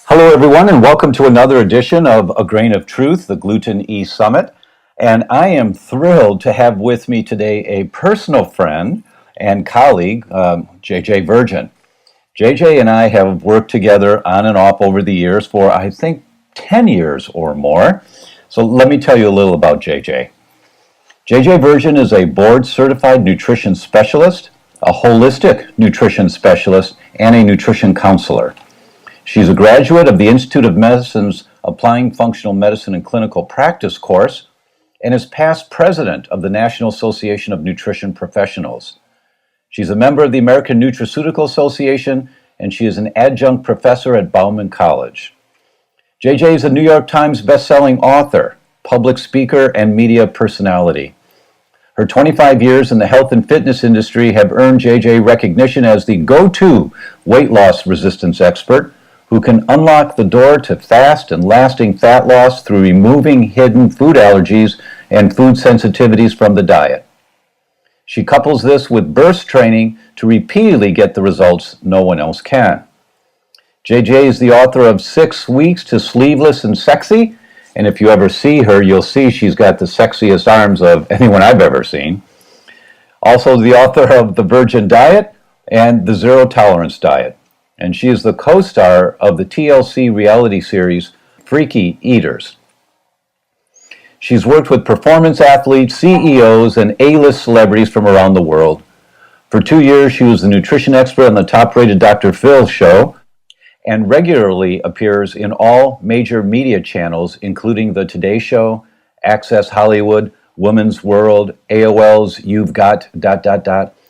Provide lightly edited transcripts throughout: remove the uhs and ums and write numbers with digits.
Hello, everyone, and welcome to another edition of A Grain of Truth, the Gluten E Summit. And I am thrilled to have with me today a personal friend and colleague, JJ Virgin. JJ and I have worked together on and off over the years for, I think, 10 years or more. So let me tell you a little about JJ. JJ Virgin is a board-certified nutrition specialist, a holistic nutrition specialist, and a nutrition counselor. She's a graduate of the Institute of Medicine's Applying Functional Medicine and Clinical Practice course and is past president of the National Association of Nutrition Professionals. She's a member of the American Nutraceutical Association, and she is an adjunct professor at Bauman College. JJ is a New York Times bestselling author, public speaker, and media personality. Her 25 years in the health and fitness industry have earned JJ recognition as the go-to weight loss resistance expert who can unlock the door to fast and lasting fat loss through removing hidden food allergies and food sensitivities from the diet. She couples this with burst training to repeatedly get the results no one else can. JJ is the author of 6 Weeks to Sleeveless and Sexy, and if you ever see her, you'll see she's got the sexiest arms of anyone I've ever seen. Also the author of The Virgin Diet and The Zero Tolerance Diet. And she is the co-star of the TLC reality series Freaky Eaters. She's worked with performance athletes, CEOs, and A-list celebrities from around the world. For 2 years, she was the nutrition expert on the top-rated Dr. Phil show and regularly appears in all major media channels, including The Today Show, Access Hollywood, Women's World, AOL's You've Got...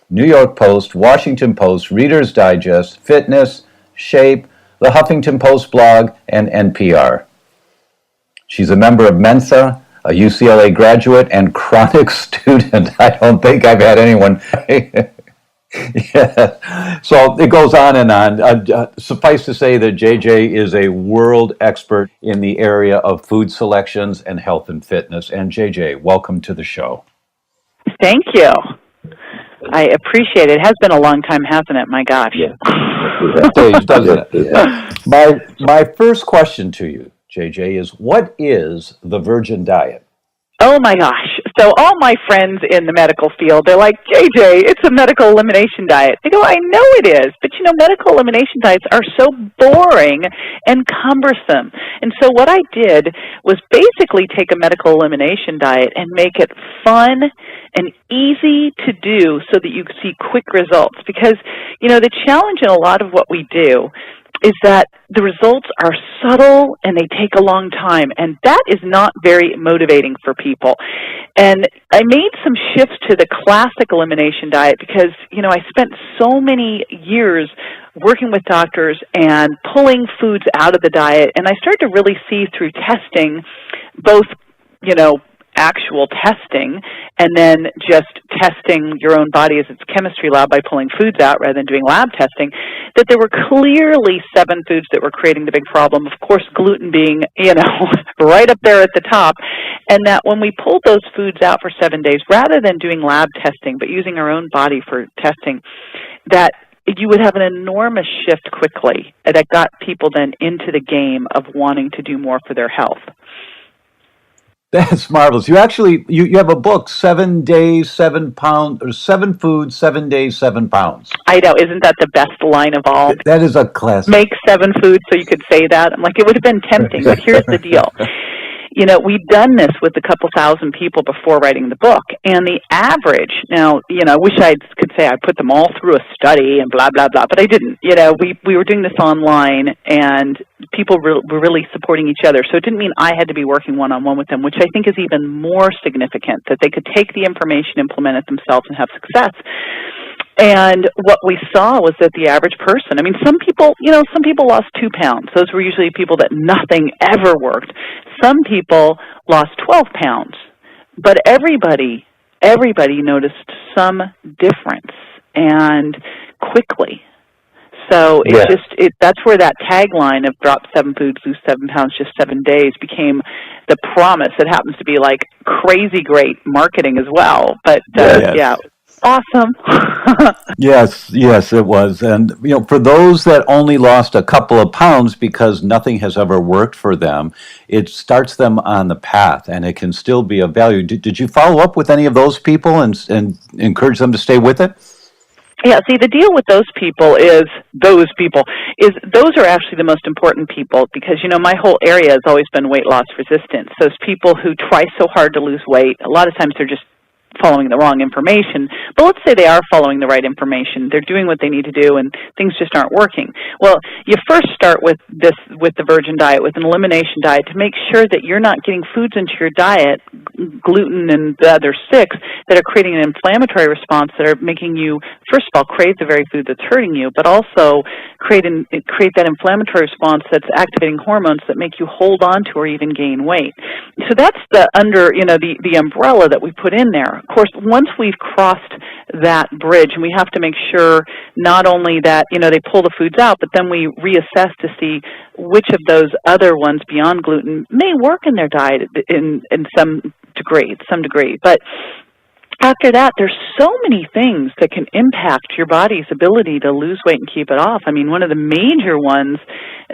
New York Post, Washington Post, Reader's Digest, Fitness, Shape, the Huffington Post blog, and NPR. She's a member of Mensa, a UCLA graduate, and chronic student. I don't think I've had anyone. Yeah. So it goes on and on. Suffice to say that JJ is a world expert in the area of food selections and health and fitness. And JJ, welcome to the show. Thank you. I appreciate it. It has been a long time, hasn't it? My gosh. Yeah. Doesn't it? My first question to you, JJ, is what is the Virgin Diet? Oh my gosh. So all my friends in the medical field, they're like, JJ, it's a medical elimination diet. I go, I know it is, but medical elimination diets are so boring and cumbersome. And so what I did was basically take a medical elimination diet and make it fun and easy to do so that you see quick results. Because, the challenge in a lot of what we do is that the results are subtle and they take a long time, and that is not very motivating for people. And I made some shifts to the classic elimination diet because, I spent so many years working with doctors and pulling foods out of the diet, and I started to really see through testing, both, actual testing and then just testing your own body as its chemistry lab by pulling foods out rather than doing lab testing, that there were clearly 7 foods that were creating the big problem. Of course, gluten being, right up there at the top. And that when we pulled those foods out for 7 days, rather than doing lab testing, but using our own body for testing, that you would have an enormous shift quickly that got people then into the game of wanting to do more for their health. That's marvelous. You actually, you have a book, 7 days, 7 pounds, or 7 foods, 7 days, 7 pounds. I know. Isn't that the best line of all? That is a classic. Make 7 foods so you could say that. I'm like, it would have been tempting, but here's the deal. We'd done this with a couple thousand people before writing the book, and the average, now, I wish I could say I put them all through a study and blah, blah, blah, but I didn't. We were doing this online, and people were really supporting each other, so it didn't mean I had to be working one-on-one with them, which I think is even more significant, that they could take the information, implement it themselves, and have success. And what we saw was that the average person, some people lost 2 pounds. Those were usually people that nothing ever worked. Some people lost 12 pounds. But everybody noticed some difference, and quickly. So that's where that tagline of drop 7 foods, lose 7 pounds, just 7 days became the promise. It happens to be like crazy great marketing as well. But yeah. Awesome. Yes, yes, it was. And, for those that only lost a couple of pounds because nothing has ever worked for them, it starts them on the path and it can still be of value. Did you follow up with any of those people and encourage them to stay with it? Yeah, see, the deal with those are actually the most important people because, my whole area has always been weight loss resistance. Those people who try so hard to lose weight, a lot of times they're just following the wrong information. But let's say they are following the right information. They're doing what they need to do and things just aren't working. Well, you first start with the virgin diet, with an elimination diet, to make sure that you're not getting foods into your diet, gluten and the other six, that are creating an inflammatory response that are making you, first of all, crave the very food that's hurting you, but also create that inflammatory response that's activating hormones that make you hold on to or even gain weight. So that's the umbrella that we put in there. Of course, once we've crossed that bridge, and we have to make sure not only that, they pull the foods out, but then we reassess to see which of those other ones beyond gluten may work in their diet in some degree. But after that, there's so many things that can impact your body's ability to lose weight and keep it off. I mean, one of the major ones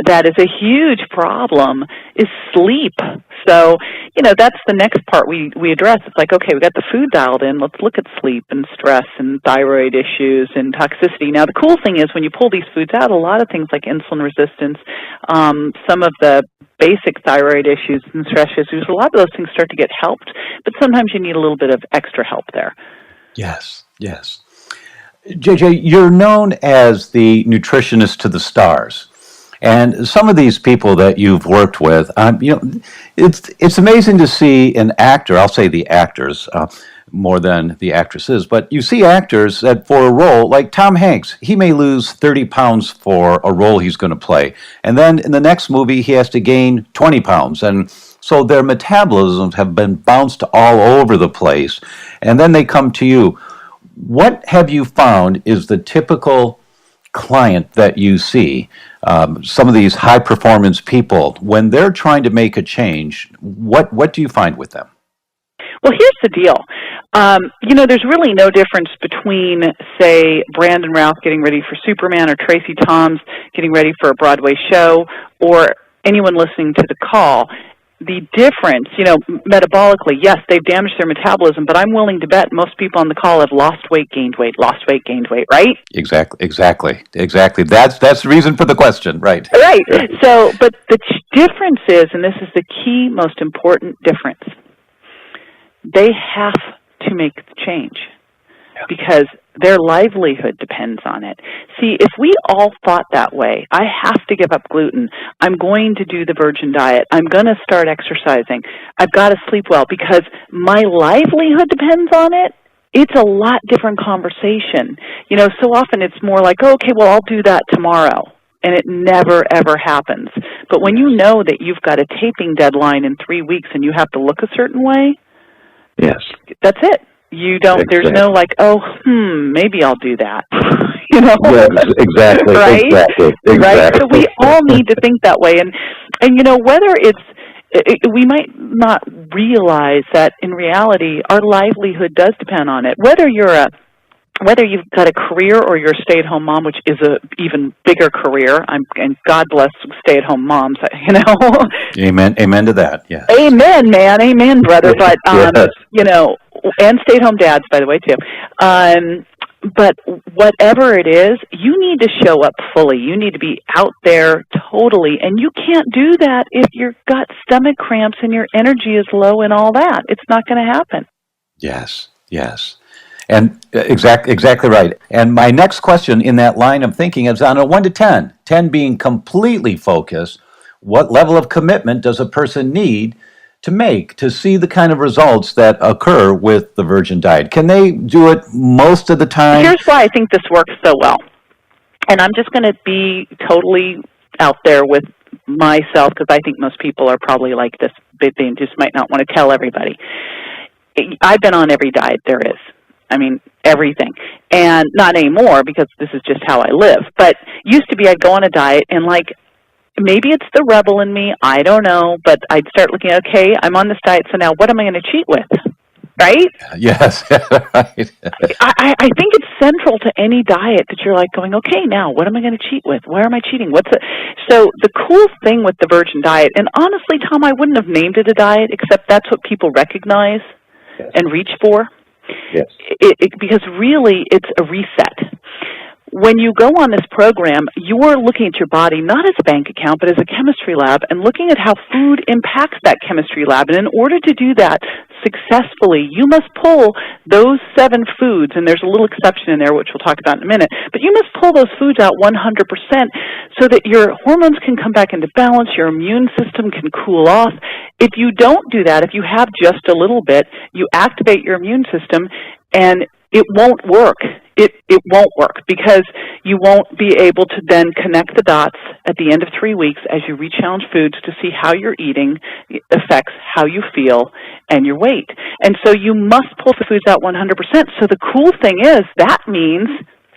that is a huge problem is sleep. So, that's the next part we address. It's like, okay, we got the food dialed in. Let's look at sleep and stress and thyroid issues and toxicity. Now, the cool thing is when you pull these foods out, a lot of things like insulin resistance, some of the basic thyroid issues and stress issues, a lot of those things start to get helped, but sometimes you need a little bit of extra help there. Yes, yes. JJ, you're known as the nutritionist to the stars. And some of these people that you've worked with, it's amazing to see an actor, I'll say the actors more than the actresses, but you see actors that for a role, like Tom Hanks, he may lose 30 pounds for a role he's going to play. And then in the next movie, he has to gain 20 pounds. And so their metabolisms have been bounced all over the place. And then they come to you. What have you found is the typical client that you see, some of these high performance people, when they're trying to make a change, what do you find with them? Well, here's the deal. There's really no difference between, say, Brandon Routh getting ready for Superman or Tracy Toms getting ready for a Broadway show or anyone listening to the call. The difference, metabolically, yes, they've damaged their metabolism, but I'm willing to bet most people on the call have lost weight, gained weight, right? Exactly. That's the reason for the question, right? Right. So, but the difference is, and this is the key, most important difference, they have to make the change because their livelihood depends on it. See, if we all thought that way, I have to give up gluten. I'm going to do the virgin diet. I'm going to start exercising. I've got to sleep well because my livelihood depends on it. It's a lot different conversation. So often it's more like, oh, okay, well, I'll do that tomorrow. And it never, ever happens. But when you know that you've got a taping deadline in 3 weeks and you have to look a certain way, yes, that's it. You don't, exactly. There's no like, maybe I'll do that. Yes, exactly. Right? Exactly. Right? So we all need to think that way. And whether we might not realize that in reality, our livelihood does depend on it. Whether you've got a career or you're a stay-at-home mom, which is a even bigger career, and God bless stay-at-home moms, Amen to that, yeah. Amen, man. Amen, brother. But, yes. And stay-at-home dads, by the way, too. But whatever it is, you need to show up fully. You need to be out there totally. And you can't do that if you've got stomach cramps and your energy is low and all that. It's not going to happen. Yes. And exactly right. And my next question in that line of thinking is on a 1 to 10, 10 being completely focused, what level of commitment does a person need to make to see the kind of results that occur with the virgin diet? Can they do it most of the time? Here's why I think this works so well. And I'm just going to be totally out there with myself because I think most people are probably like this. They just might not want to tell everybody. I've been on every diet there is. I mean, everything. And not anymore because this is just how I live. But used to be I'd go on a diet and maybe it's the rebel in me, I don't know, but I'd start looking at, okay, I'm on this diet, so now what am I going to cheat with? right? Yes, right. I think it's central to any diet that you're like going, okay, now what am I going to cheat with? Where am I cheating? So the cool thing with the Virgin diet, and honestly, Tom, I wouldn't have named it a diet, except that's what people recognize Yes. and reach for, Yes. because really it's a reset. When you go on this program, you're looking at your body not as a bank account, but as a chemistry lab, and looking at how food impacts that chemistry lab. And in order to do that successfully, you must pull those 7 foods, and there's a little exception in there, which we'll talk about in a minute, but you must pull those foods out 100% so that your hormones can come back into balance, your immune system can cool off. If you don't do that, if you have just a little bit, you activate your immune system, and it won't work. It won't work because you won't be able to then connect the dots at the end of 3 weeks as you re-challenge foods to see how your eating affects how you feel and your weight. And so you must pull the foods out 100%. So the cool thing is that means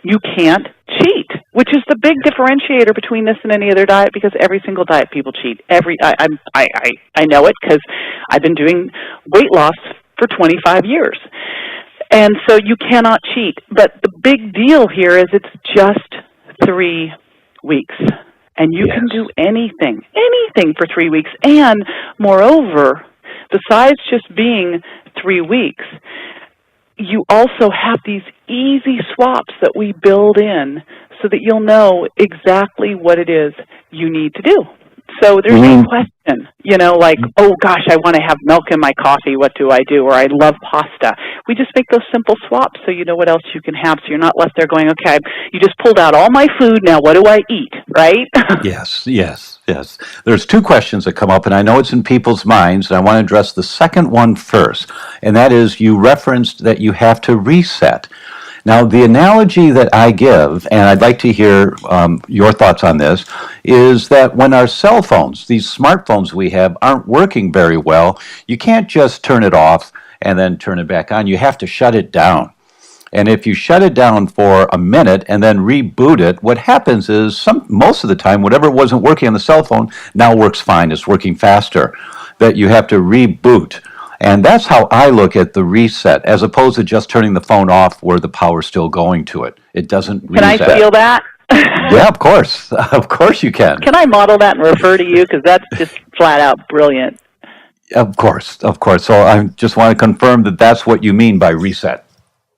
you can't cheat, which is the big differentiator between this and any other diet, because every single diet people cheat. I know it because I've been doing weight loss for 25 years. And so you cannot cheat. But the big deal here is it's just 3 weeks. And you can do anything for 3 weeks. And moreover, besides just being 3 weeks, you also have these easy swaps that we build in so that you'll know exactly what it is you need to do. So there's no question, like, oh gosh, I want to have milk in my coffee, what do I do? Or I love pasta. We just make those simple swaps so you know what else you can have, so you're not left there going, okay, you just pulled out all my food, now what do I eat, right? Yes. There's 2 questions that come up, and I know it's in people's minds, and I want to address the second one first, and that is you referenced that you have to reset. Now, the analogy that I give, and I'd like to hear your thoughts on this, is that when our cell phones, these smartphones we have, aren't working very well, you can't just turn it off and then turn it back on. You have to shut it down. And if you shut it down for a minute and then reboot it, what happens is most of the time, whatever wasn't working on the cell phone now works fine. It's working faster. That you have to reboot. And that's how I look at the reset, as opposed to just turning the phone off where the power's still going to it. It doesn't reset. Can I feel that? Yeah, of course. Of course you can. Can I model that and refer to you? Because that's just flat out brilliant. Of course. So I just want to confirm that that's what you mean by reset.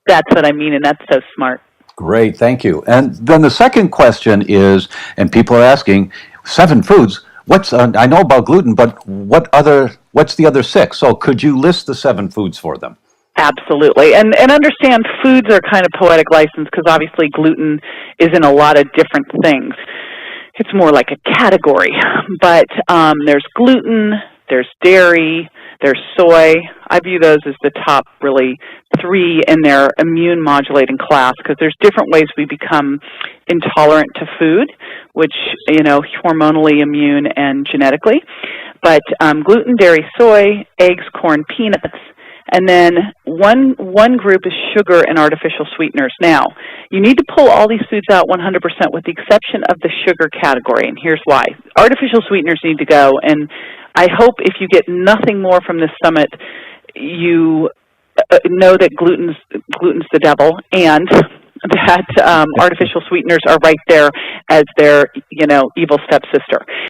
That's what I mean, and that's so smart. Great, thank you. And then the second question is, and people are asking, 7 foods. I know about gluten, but what's the other 6? So could you list the 7 foods for them? Absolutely. And understand foods are kind of poetic license because obviously gluten is in a lot of different things. It's more like a category. But there's gluten, there's dairy, there's soy. I view those as the top really 3 in their immune modulating class because there's different ways we become intolerant to food, which, hormonally, immune, and genetically. But gluten, dairy, soy, eggs, corn, peanuts, and then one group is sugar and artificial sweeteners. Now, you need to pull all these foods out 100% with the exception of the sugar category, and here's why. Artificial sweeteners need to go, and I hope if you get nothing more from this summit, you know that gluten's the devil, and that artificial sweeteners are right there as their, evil stepsister.